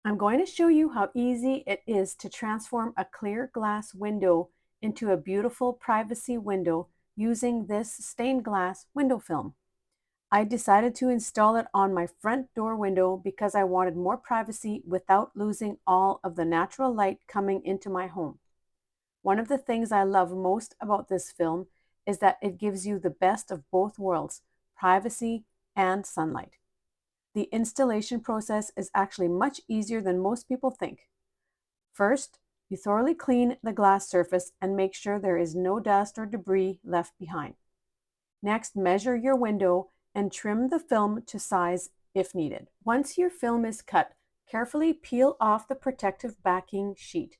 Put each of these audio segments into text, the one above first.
I'm going to show you how easy it is to transform a clear glass window into a beautiful privacy window using this stained glass window film. I decided to install it on my front door window because I wanted more privacy without losing all of the natural light coming into my home. One of the things I love most about this film is that it gives you the best of both worlds, privacy and sunlight. The installation process is actually much easier than most people think. First, you thoroughly clean the glass surface and make sure there is no dust or debris left behind. Next, measure your window and trim the film to size if needed. Once your film is cut, carefully peel off the protective backing sheet.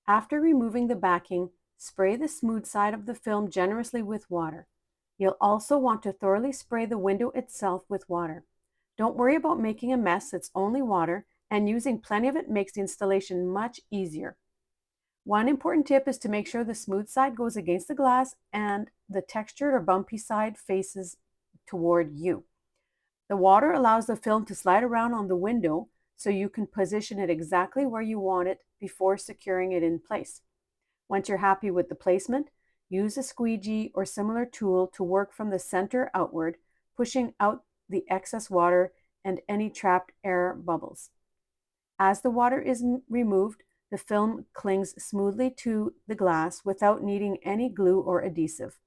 After removing the backing, spray the smooth side of the film generously with water. You'll also want to thoroughly spray the window itself with water. Don't worry about making a mess, it's only water, and using plenty of it makes the installation much easier. One important tip is to make sure the smooth side goes against the glass and the textured or bumpy side faces toward you. The water allows the film to slide around on the window so you can position it exactly where you want it before securing it in place. Once you're happy with the placement, use a squeegee or similar tool to work from the center outward, pushing out the excess water and any trapped air bubbles. As the water is removed, the film clings smoothly to the glass without needing any glue or adhesive.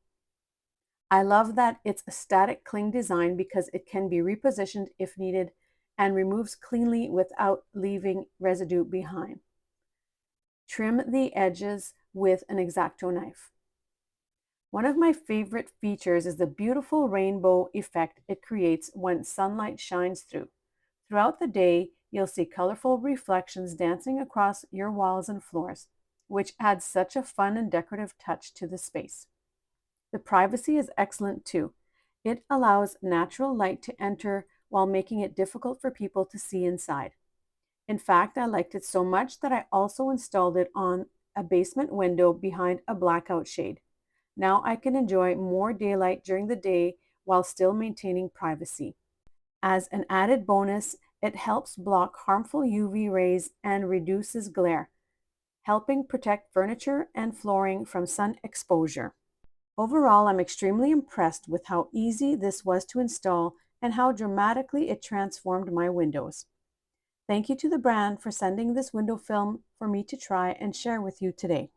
I love that it's a static cling design because it can be repositioned if needed and removes cleanly without leaving residue behind. Trim the edges with an X-Acto knife. One of my favorite features is the beautiful rainbow effect it creates when sunlight shines through. Throughout the day, you'll see colorful reflections dancing across your walls and floors, which adds such a fun and decorative touch to the space. The privacy is excellent too. It allows natural light to enter while making it difficult for people to see inside. In fact, I liked it so much that I also installed it on a basement window behind a blackout shade. Now I can enjoy more daylight during the day while still maintaining privacy. As an added bonus, it helps block harmful UV rays and reduces glare, helping protect furniture and flooring from sun exposure. Overall, I'm extremely impressed with how easy this was to install and how dramatically it transformed my windows. Thank you to the brand for sending this window film for me to try and share with you today.